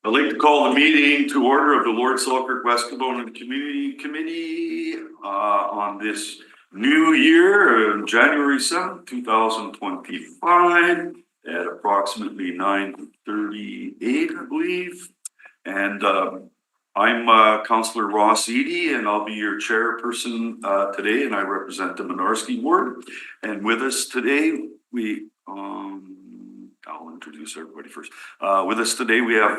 I'd like to call the meeting to order of the Lord Selkirk West Kelowna Community Committee on this new year, January 7th, 2025 at approximately 9:38, I believe. And I'm Councillor Ross Eady, and I'll be your chairperson today, and I represent the Minorski Ward. And with us today, I'll introduce everybody first. With us today, we have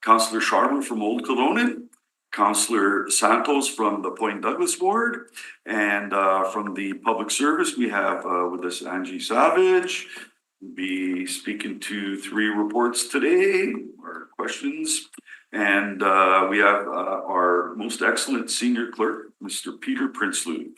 Councillor Sharma from Old Kelowna, Councillor Santos from the Point Douglas Ward, and from the Public Service, we have with us Angie Savage. We'll be speaking to 3 reports today, or questions. And we have our most excellent senior clerk, Mr. Peter Prinsloo.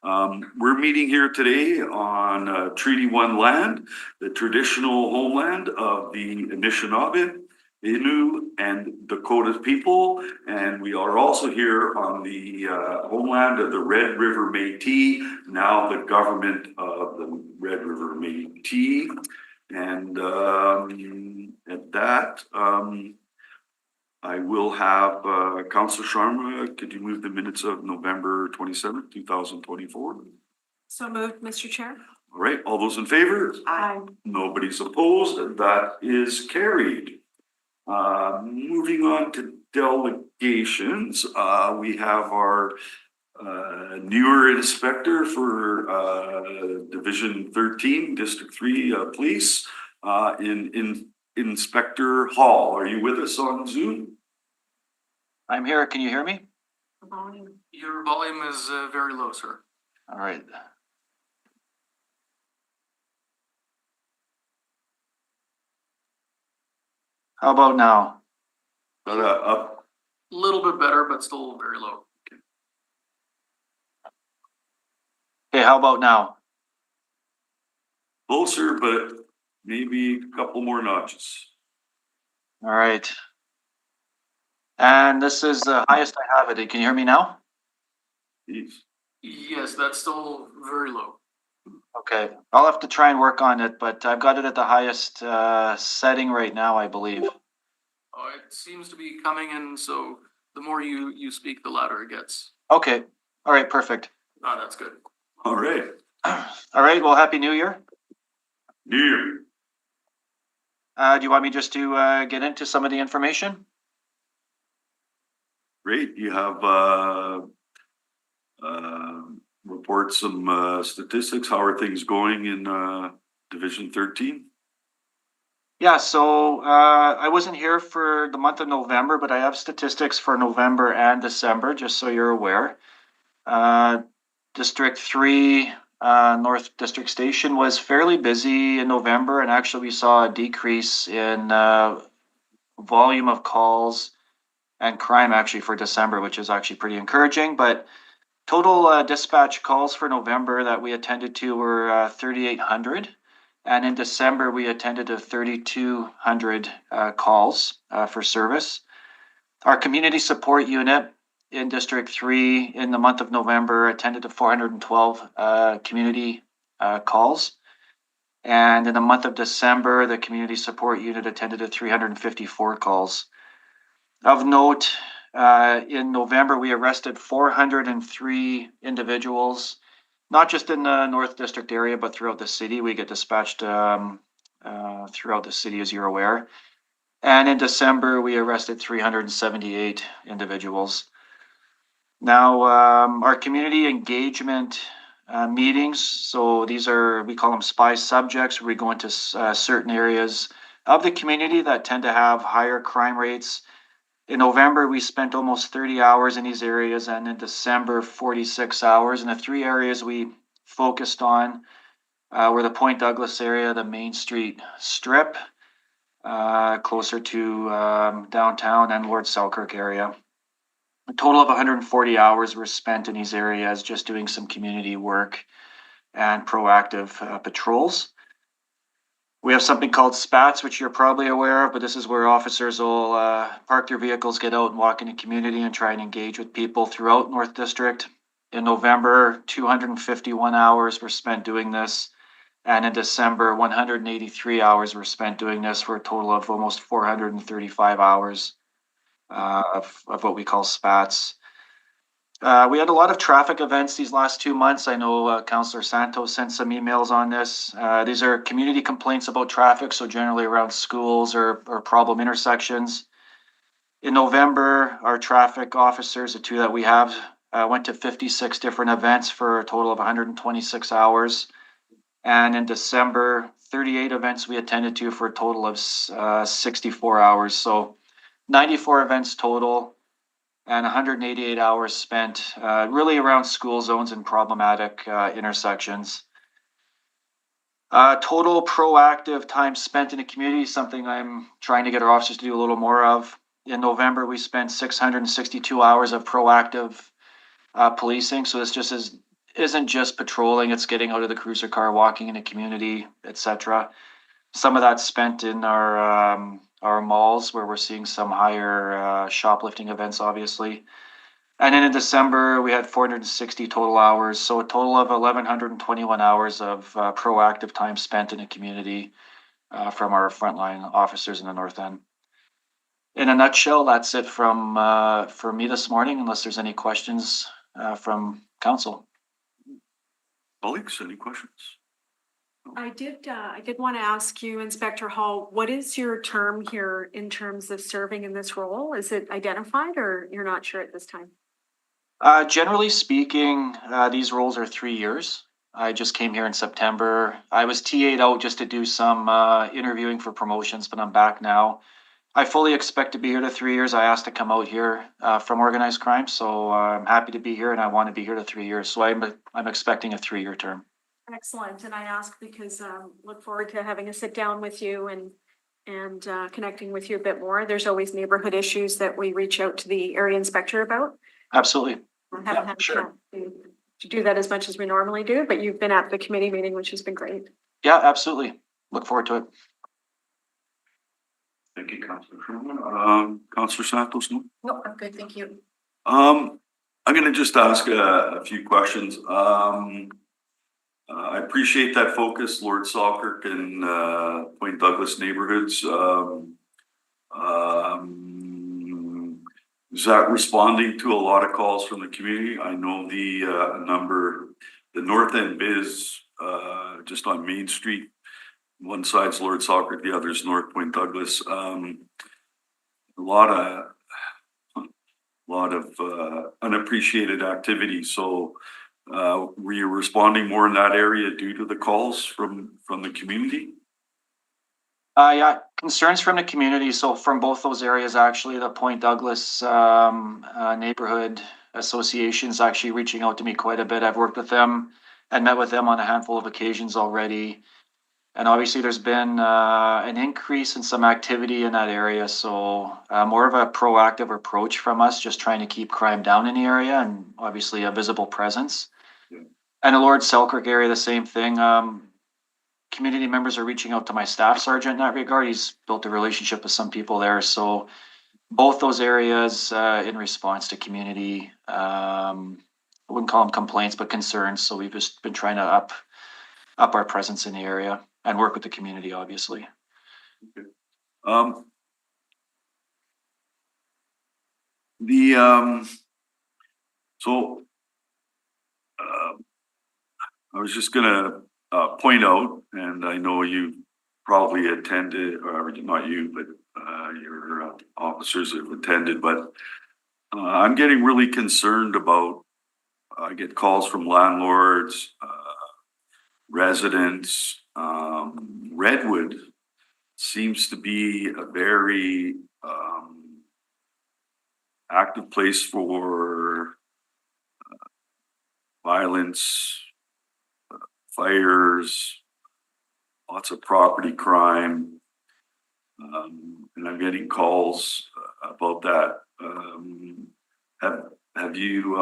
We're meeting here today on Treaty 1 land, the traditional homeland of the Anishinaabe, Innu, and Dakota people. And we are also here on the homeland of the Red River Métis, now the government of the Red River Métis. And at that, I will have Councillor Sharma. Could you move the minutes of November 27th, 2024? So moved, Mr. Chair. All right, all those in favor? Aye. Nobody's opposed, and that is carried. Moving on to delegations, we have our newer inspector for Division 13, District 3 Police, in Inspector Hall. Are you with us on Zoom? I'm here. Can you hear me? Your volume is very low, sir. All right. How about now? Up. A little bit better, but still very low. Okay, how about now? Closer, but maybe a couple more notches. All right. And this is the highest I have it. Can you hear me now? Jeez. Yes, that's still very low. Okay, I'll have to try and work on it, but I've got it at the highest setting right now, I believe. Oh, it seems to be coming in, so the more you speak, the louder it gets. Okay, all right, perfect. Oh, that's good. All right. All right, well, Happy New Year. New Year. Do you want me just to get into some of the information? Great. You have report some statistics. How are things going in Division 13? Yeah, so I wasn't here for the month of November, but I have statistics for November and December, just so you're aware. District 3, North District Station was fairly busy in November, and actually we saw a decrease in volume of calls and crime actually for December, which is actually pretty encouraging. But total dispatch calls for November that we attended to were 3,800. And in December, we attended to 3,200 calls for service. Our community support unit in District 3 in the month of November attended to 412 community calls. And in the month of December, the community support unit attended to 354 calls. Of note, in November, we arrested 403 individuals, not just in the North District area, but throughout the city. We get dispatched throughout the city, as you're aware. And in December, we arrested 378 individuals. Now, our community engagement meetings, so these are, we call them SPY subjects, where we go into certain areas of the community that tend to have higher crime rates. In November, we spent almost 30 hours in these areas, and in December, 46 hours. And the 3 areas we focused on were the Point Douglas area, the Main Street Strip, closer to downtown, and Lord Selkirk area. A total of 140 hours were spent in these areas just doing some community work and proactive patrols. We have something called SPATs, which you're probably aware of, but this is where officers will park their vehicles, get out and walk in the community and try and engage with people throughout North District. In November, 251 hours were spent doing this, And in December, 183 hours were spent doing this for a total of almost 435 hours of what we call spats. We had a lot of traffic events these last 2 months. I know Councillor Santos sent some emails on this. These are community complaints about traffic, so generally around schools or problem intersections. In November, our traffic officers, the two that we have, went to 56 different events for a total of 126 hours. And in December, 38 events we attended to for a total of 64 hours. So 94 events total and 188 hours spent really around school zones and problematic intersections. Total proactive time spent in the community, something I'm trying to get our officers to do a little more of. In November, we spent 662 hours of proactive policing. So this just isn't just patrolling, it's getting out of the cruiser car, walking in the community, etc. Some of that's spent in our malls where we're seeing some higher shoplifting events, obviously. And then in December, we had 460 total hours. So a total of 1,121 hours of proactive time spent in the community from our frontline officers in the North End. In a nutshell, that's it from for me this morning, unless there's any questions from council. Colleagues, any questions? I did want to ask you, Inspector Hall, what is your term here in terms of serving in this role? Is it identified or you're not sure at this time? Generally speaking, these roles are 3 years. I just came here in September. I was TA'd out just to do some interviewing for promotions, but I'm back now. I fully expect to be here to 3 years. I asked to come out here from organized crime, so I'm happy to be here and I want to be here to 3 years. So I'm expecting a 3-year term. Excellent. And I ask because look forward to having a sit down with you and connecting with you a bit more. There's always neighborhood issues that we reach out to the area inspector about. Absolutely. We haven't had a chance to do that as much as we normally do, but you've been at the committee meeting, which has been great. Yeah, absolutely. Look forward to it. Thank you, Councillor Sherman. Councillor Santos, no? No, I'm good. Thank you. I'm gonna just ask a few questions. I appreciate that focus, Lord Selkirk and Point Douglas neighborhoods. Is that responding to a lot of calls from the community? I know the North End Biz, just on Main Street. One side's Lord Selkirk, the other's North Point Douglas. A lot of unappreciated activity. So were you responding more in that area due to the calls from the community? Yeah, concerns from the community. So from both those areas, actually, the Point Douglas neighborhood association's actually reaching out to me quite a bit. I've worked with them and met with them on a handful of occasions already. And obviously there's been an increase in some activity in that area. So more of a proactive approach from us, just trying to keep crime down in the area and obviously a visible presence. Yeah. And the Lord Selkirk area, the same thing. Community members are reaching out to my staff sergeant in that regard. He's built a relationship with some people there. So both those areas in response to community, I wouldn't call them complaints, but concerns. So we've just been trying to up our presence in the area and work with the community, obviously. Okay. I was just gonna point out, and I know you probably attended, or not you, but your officers have attended, but I'm getting really concerned about, I get calls from landlords, residents. Redwood seems to be a very active place for violence, fires, lots of property crime, and I'm getting calls about that. Have you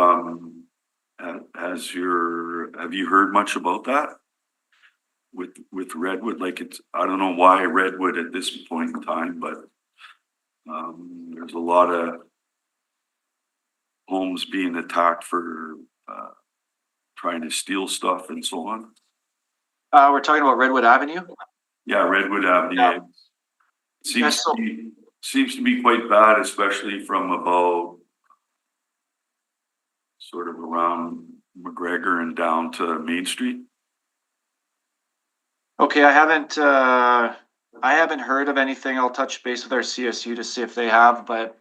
heard much about that with Redwood? Like, it's, I don't know why Redwood at this point in time, but there's a lot of homes being attacked for trying to steal stuff and so on. We're talking about Redwood Avenue. Yeah, Redwood Avenue. Yeah. Seems to be, seems to be quite bad, especially from about sort of around McGregor and down to Main Street. Okay, I haven't heard of anything. I'll touch base with our CSU to see if they have, but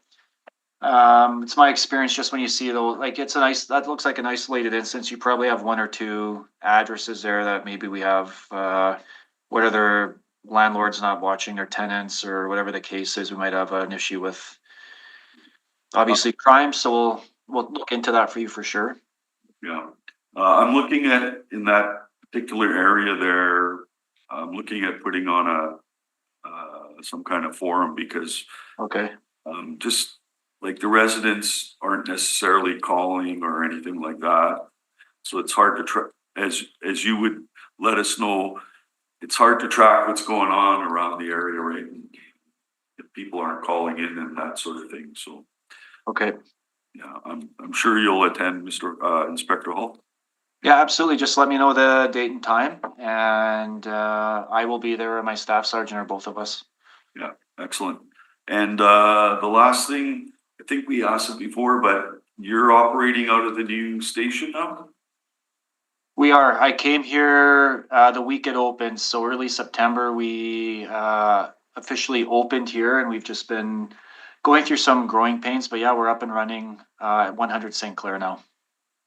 it's my experience just when you see it, like that looks like an isolated instance. You probably have one or two addresses there that maybe we have, what are their landlords not watching their tenants or whatever the case is, we might have an issue with obviously crime, so we'll look into that for you for sure. Yeah, I'm looking at, in that particular area there, I'm looking at putting on some kind of forum because Okay, just like the residents aren't necessarily calling or anything like that. So it's hard to track, as you would let us know, it's hard to track what's going on around the area, right? And if people aren't calling in and that sort of thing, so. okay. Yeah, I'm sure you'll attend, Mr. Inspector Hall. Yeah, absolutely. Just let me know the date and time and I will be there and my staff sergeant or both of us. Yeah, excellent. And the last thing, I think we asked it before, but you're operating out of the new station now? We are. I came here the week it opened, so early September we officially opened here, and we've just been going through some growing pains. But yeah, we're up and running at 100 St. Clair now.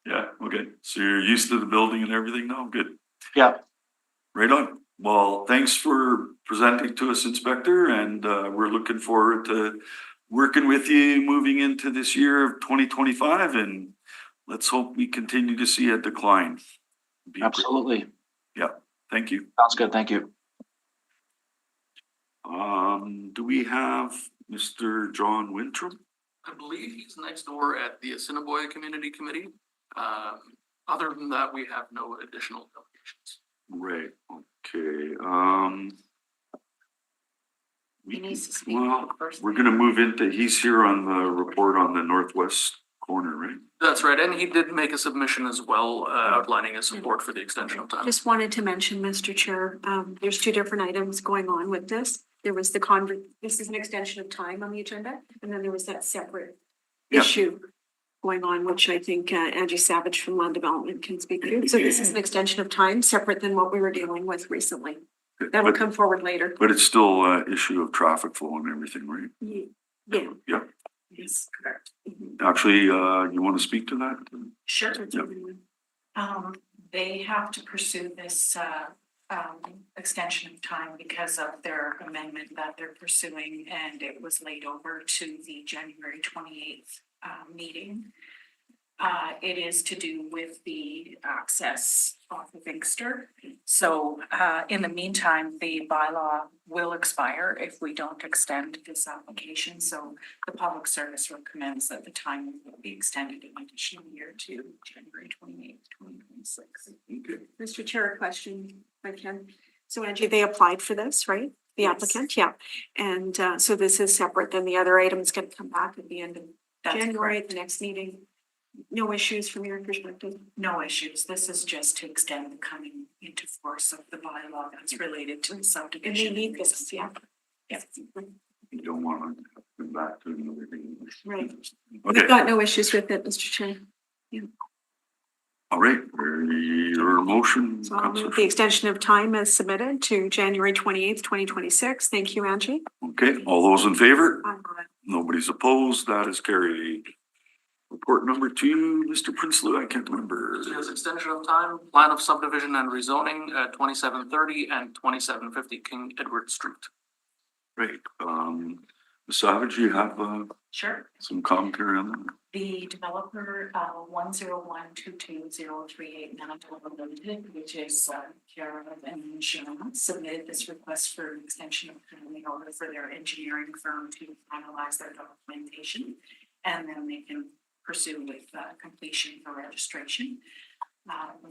Yeah, okay. So you're used to the building and everything now? Good. Yeah, Right on. Well, thanks for presenting to us, Inspector, and we're looking forward to working with you moving into this year of 2025, and let's hope we continue to see a decline. absolutely. Yeah, thank you. Sounds good. Thank you. Do we have Mr. John Wintram? I believe he's next door at the Assiniboia Community Committee. Other than that, we have no additional delegations. Right, okay, He needs to speak well, first. we're gonna move into, he's here on the report on the northwest corner, right? That's right, and he did make a submission as well, outlining his support for the extension of time. Just wanted to mention, Mr. Chair, there's two different items going on with this. There was this is an extension of time on the agenda, and then there was that separate Yeah. issue going on, which I think Angie Savage from Land Development can speak to. So this is an extension of time, separate than what we were dealing with recently. That'll come forward later. But it's still an issue of traffic flow and everything, right? Yeah. Yeah. Yes, correct. Actually, you wanna speak to that? Sure. Yep. They have to pursue this, extension of time because of their amendment that they're pursuing, and it was laid over to the January 28th, meeting. It is to do with the access off of Inkster. So, in the meantime, the bylaw will expire if we don't extend this application. So the public service recommends that the time will be extended an additional year to January 28th, 2026. Okay. Mr. Chair, a question, if I can. So Angie, they applied for this, right? The Yes. applicant, yeah. And so this is separate than the other items gonna come back at the end of That's January, correct. the next meeting. No issues from your perspective? No issues. This is just to extend the coming into force of the bylaw that's related to the And subdivision. they need this, yeah. Yeah. You don't wanna come back to another thing. Right. We've Okay, got no issues with it, Mr. Chair. all right, your motion. So I'll move Councillor. the extension of time as submitted to January 28th, 2026. Thank you, Angie. Okay, all those in favor? Aye. Nobody's opposed, that is carried. Report number 2, Mr. Prinsloo, I can't remember. So there's extension of time, plan of subdivision and rezoning at 2730 and 2750 King Edward Street. Right, Ms. Savage, you have Sure. some commentary on that? The developer, 101222038 Manitoba Limited, which is care of and insurance, submitted this request for an extension of time in order for their engineering firm to finalize their documentation. And then they can pursue with completion for registration.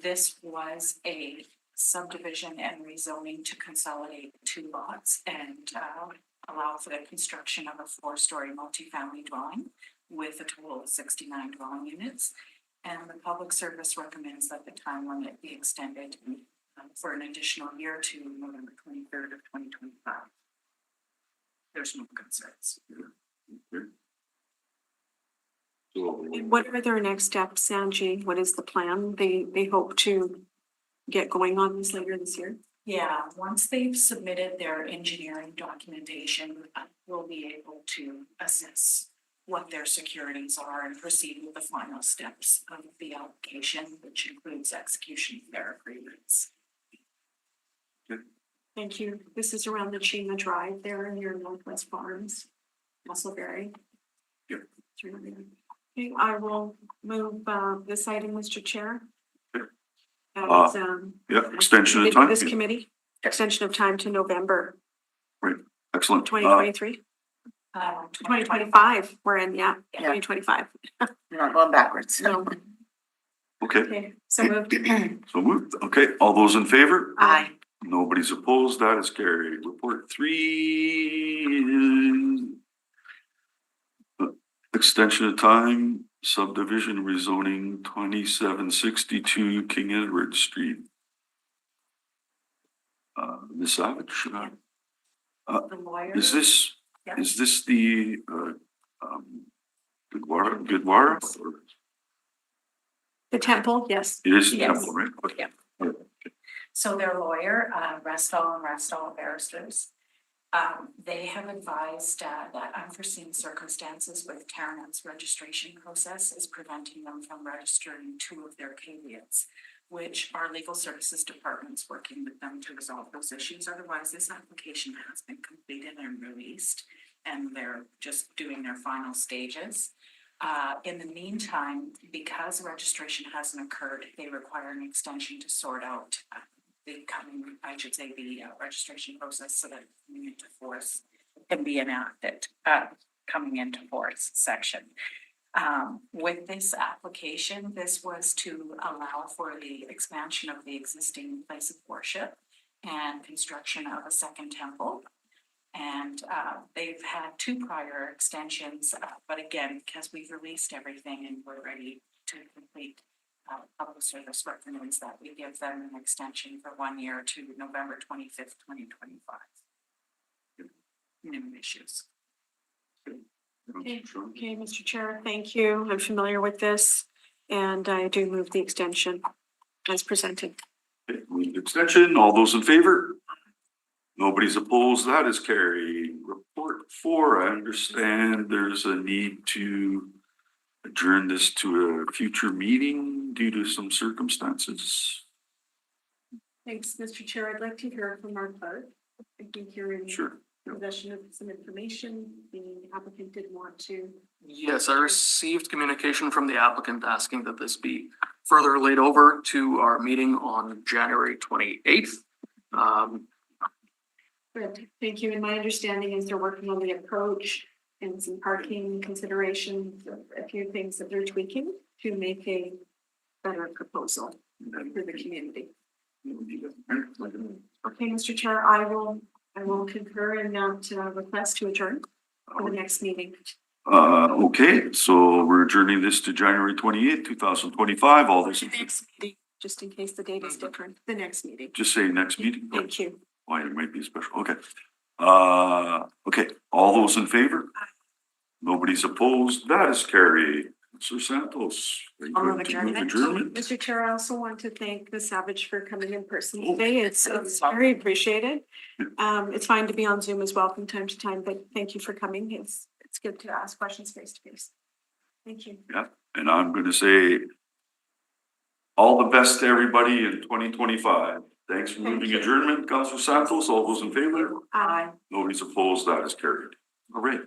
This was a subdivision and rezoning to consolidate 2 lots and allow for the construction of a 4-story multifamily dwelling with a total of 69 dwelling units. And the public service recommends that the time limit be extended for an additional year to November 23rd of 2025. There's no concerns. So, And what are their next steps, Sanji? What is the plan? They hope to get going on this later this year? Yeah, once they've submitted their engineering documentation, we'll be able to assess what their securities are and proceed with the final steps of the application, which includes execution of their agreements. Thank you. This is around the Chima Drive there near Northwest Farms, Musselberry. Yep. Okay, I will move this item, Mr. Chair. Sure. As, yeah, extension of time. This committee, extension of time to November Excellent. 2023, 2025, we're in, yeah, Yeah. 2025. We're not going backwards. No, Okay, okay, so moved. so moved. Okay, all those in favor? Aye. Nobody's opposed. That is carried. Report 3. Extension of time, subdivision rezoning 2762 King Edward Street. Ms. Savage, The lawyer. is this the, Goodwara? Or The temple, yes. it is the Yes. temple, right? Okay. Yeah. So their lawyer, Restall and Restall Barristers, they have advised that unforeseen circumstances with Taranuck's registration process is preventing them from registering 2 of their caveats, which our legal services department's working with them to resolve those issues. Otherwise, this application has been completed and released, and they're just doing their final stages. In the meantime, because registration hasn't occurred, they require an extension to sort out the registration process so that coming into force can be enacted, coming into force section. With this application, this was to allow for the expansion of the existing place of worship and construction of a second temple. And they've had 2 prior extensions, but again, because we've released everything and we're ready to complete public service, recommends that we give them an extension for 1 year to November 25th, 2025. No issues. Okay, Mr. Chair, thank you. I'm familiar with this, and I do move the extension as presented. Okay, move the extension. All those in favor? Nobody's opposed. That is carried. Report 4. I understand there's a need to adjourn this to a future meeting due to some circumstances. Thanks, Mr. Chair. I'd like to hear from our clerk. I think you're in Sure. possession of some information. The applicant did want to. Yes, I received communication from the applicant asking that this be further laid over to our meeting on January 28th. Good, thank you. And my understanding is they're working on the approach and some parking considerations, a few things that they're tweaking to make a better proposal for the community. Okay, Mr. Chair, I will concur in that request to adjourn for the next meeting. Okay, so we're adjourning this to January 28th, 2025. All those, The next meeting, just in case the date is different, the next meeting. just say next meeting. Thank you. Why, it might be special. Okay. Okay, all those in favor? Nobody's opposed. That is carried. Sir Santos. are you I'll move going to move adjournment. Mr. Chair, I also want to thank Ms. Savage for coming in person Oh. today. It's very appreciated. It's fine to be on Zoom as well from time to time, but thank you for coming. It's good to ask questions face to face. Thank you. And I'm gonna say all the best to everybody in 2025. Thanks for moving you. adjournment, Councilor Santos. All those in favor? Aye. Nobody's opposed. That is carried. All right.